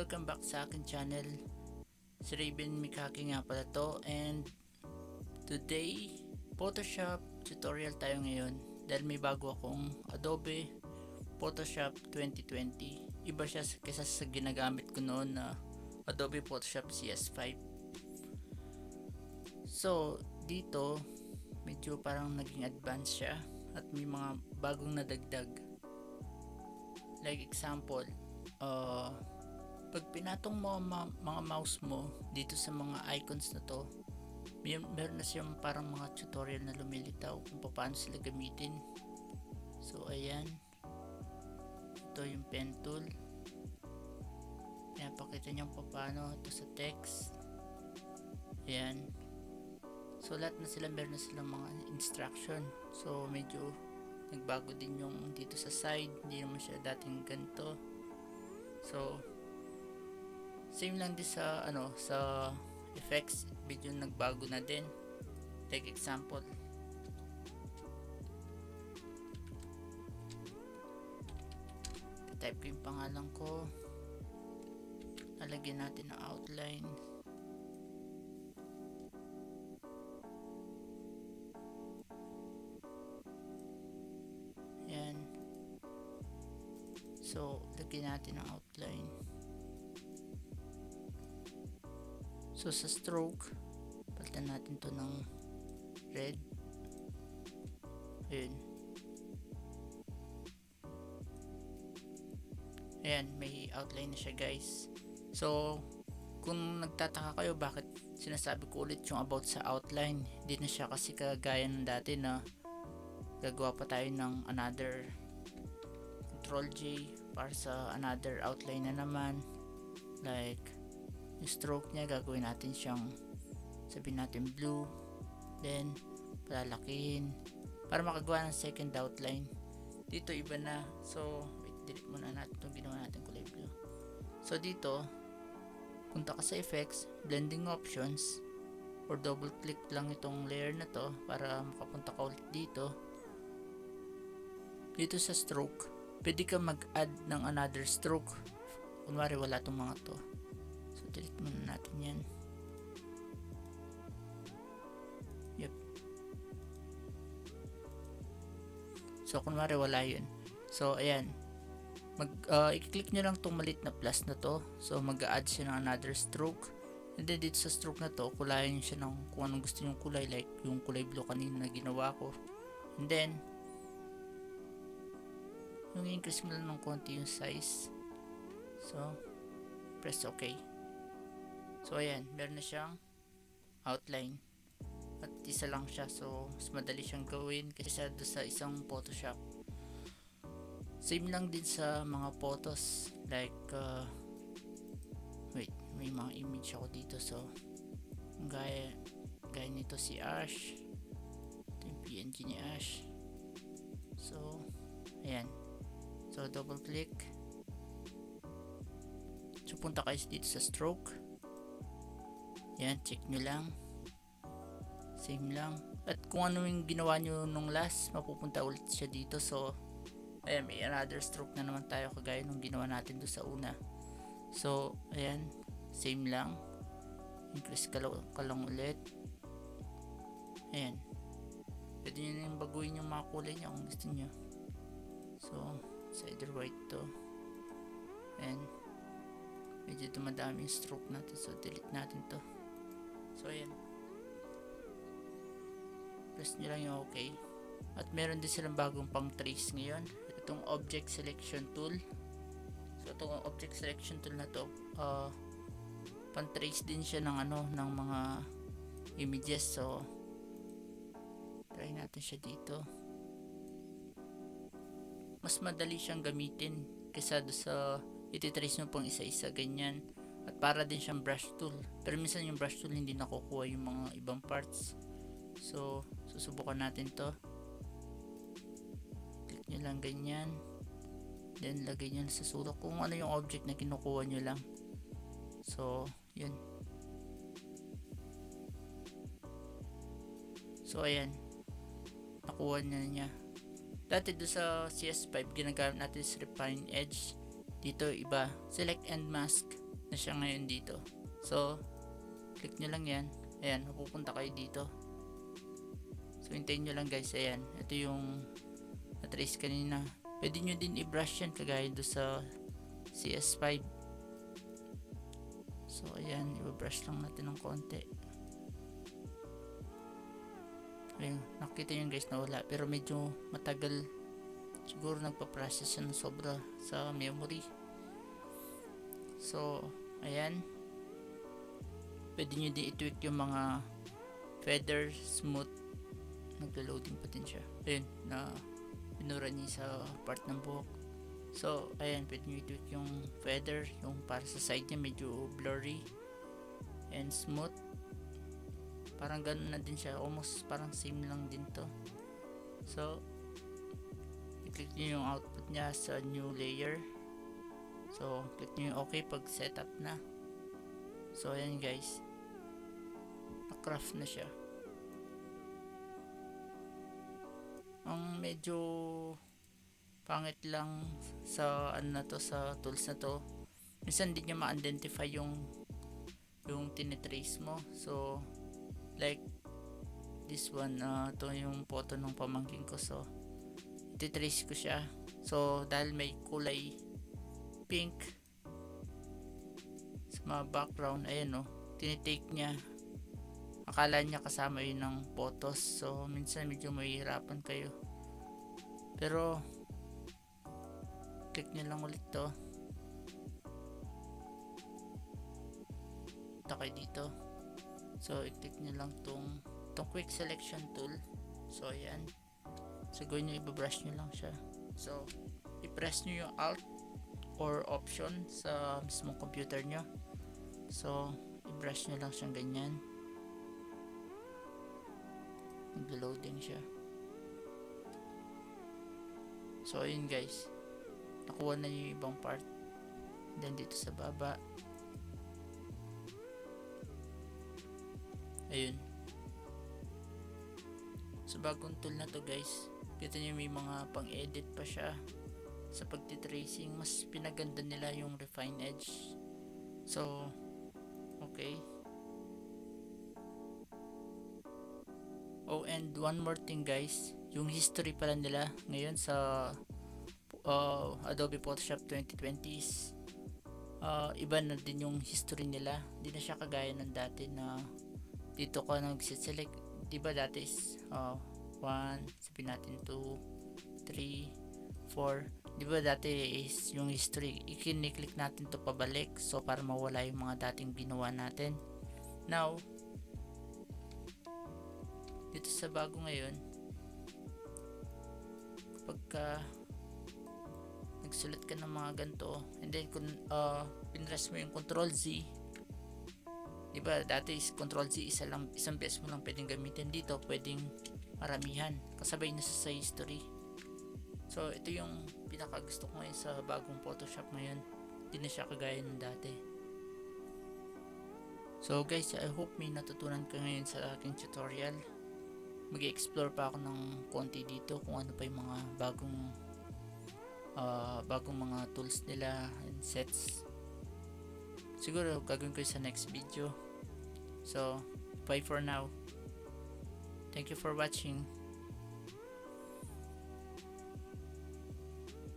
welcome back sa akin channel. Si Raven Mikaki nga pala to, and today Photoshop tutorial tayo ngayon dahil may bago akong Adobe Photoshop 2020. Iba siya kaysa sa ginagamit ko noon na Adobe Photoshop CS5. So dito medyo parang naging advanced siya at may mga bagong nadagdag. Like example, pag pinatong mo mga mouse mo dito sa mga icons na to, meron na siyang parang mga tutorial na lumilitaw kung paano sila gamitin. So ayan, ito yung pen tool. Ayan, pakita nyo paano ito sa text. Ayan, so lahat na sila, meron na silang mga instruction. So medyo nagbago din yung dito sa side, hindi naman siya dating ganito. So same lang din sa sa effects, medyo nagbago na din. Like example, type ko yung pangalan ko, lalagyan natin ng outline. Yan, so lagyan natin ng outline. So sa stroke, palitan natin to ng red. Ayun. Ayan, may outline na siya guys. So kung nagtataka kayo bakit sinasabi ko ulit yung about sa outline, hindi na siya kasi kagaya ng dati na gagawa pa tayo ng another Ctrl J para sa another outline na naman. Like yung stroke niya, gagawin natin siyang, sabihin natin blue, then palalakihin para makagawa ng second outline. Dito iba na. So wait, delete muna natin itong ginawa natin kulay blue. So dito, punta ka sa effects, blending options, or double click lang itong layer na to para makapunta ka ulit dito. Dito sa stroke, pwede ka mag-add ng another stroke. Kunwari wala itong mga to, so delete muna natin yan. Yep. So kunwari wala yun, so ayan, i-click nyo lang itong maliit na plus na to. So mag-add siya ng another stroke, and then dito sa stroke na to, kulayan siya ng kung anong gusto nyong kulay, like yung kulay blue kanina na ginawa ko. And then yung increase mo lang ng konti yung size, so press OK. So ayan, meron na siyang outline at isa lang siya, so mas madali siyang gawin kaysa doon sa isang Photoshop. Same lang din sa mga photos, like wait, may mga image ako dito. So gaya nito si Ash, ito yung PNG ni Ash. So ayan, so double click, so punta kayo dito sa stroke. Yan, check nyo lang, same lang, at kung ano yung ginawa nyo nung last, mapupunta ulit siya dito. So ayan, may another stroke na naman tayo kagaya nung ginawa natin doon sa una. So ayan, same lang, increase ka lang ulit. Ayan, pwede nyo nang baguhin yung mga kulay nyo kung gusto nyo. So it's either white to, and medyo dumadami yung stroke natin, so delete natin to. So ayan, press nyo lang yung OK. At meron din silang bagong pang trace ngayon, itong object selection tool. So itong object selection tool na to, pang trace din siya ng ng mga images. So try natin siya dito. Mas madali siyang gamitin kaysa do sa ititrace mo pang isa-isa ganyan, at para din siyang brush tool, pero minsan yung brush tool hindi nakukuha yung mga ibang parts. So susubukan natin to. Click nyo lang ganyan, then lagay nyo sa sulok kung ano yung object na kinukuha nyo lang. So yun, so ayan, nakuha niya. Dati doon sa CS5 ginagamit natin sa refine edge, dito iba, select and mask. na siya ngayon dito. So click nyo lang yan, ayan, mapupunta kayo dito. So hintayin nyo lang guys, ayan, ito yung na-trace kanina. Pwede nyo din i-brush yan kagaya do sa CS5. So ayan, i-brush lang natin ng konti. Ayun, nakita nyo guys na wala, pero medyo matagal. Siguro nagpa-process yan sobra sa memory. So ayan, pwede nyo din i-tweak yung mga feather, smooth. Naglo-loading pa din siya. Ayun, na binura niya sa part ng buhok. So ayan, pwede nyo i-tweak yung feather, yung para sa side niya medyo blurry and smooth. Parang ganun na din siya, almost parang same lang din to. So i-click nyo yung output niya sa new layer. So click nyo yung okay pag setup na. So ayan guys, na-craft na siya. Ang medyo pangit lang sa ano na to, sa tools na to, minsan hindi nyo ma-identify yung tinitrace mo. So like this one, to yung photo ng pamangkin ko. So ititrace ko siya. So dahil may kulay pink sa mga background, ayan tinitake niya, akala niya kasama yun ng photos. So minsan medyo mahihirapan kayo, pero click nyo lang ulit to, punta kayo dito. So i-click nyo lang tong quick selection tool. So ayan, so gawin nyo, i-brush nyo lang siya. So i-press nyo yung alt or option sa mismong computer nyo. So i-brush nyo lang siyang ganyan, nag-loading siya. So ayun guys, nakuha na yung ibang part. Then dito sa baba, ayun. So bagong tool na to guys, kita nyo may mga pang edit pa siya sa pagtitracing. Mas pinaganda nila yung refine edge. So okay. Oh, and one more thing guys, yung history pala nila ngayon sa Adobe Photoshop 2020s, iba na din yung history nila. Hindi na siya kagaya ng dati na dito ka nag-select. Diba dati is 1, sabihin natin 2, 3, 4. Diba dati is yung history, i-click natin to pabalik, so para mawala yung mga dating ginawa natin. Now dito sa bago ngayon, kapag nagsulat ka ng mga ganito, and then kung pinress mo yung Ctrl Z, diba dati is Ctrl Z isang beses mo lang pwedeng gamitin. Dito pwedeng maramihan, kasabay na sa history. So ito yung pinaka gusto ko ngayon sa bagong Photoshop ngayon, hindi na siya kagaya ng dati. So guys, I hope may natutunan ka ngayon sa aking tutorial. Mag-explore pa ako ng konti dito kung ano pa yung mga bagong mga tools nila and sets. Siguro gagawin ko sa next video. So bye for now. Thank you for watching.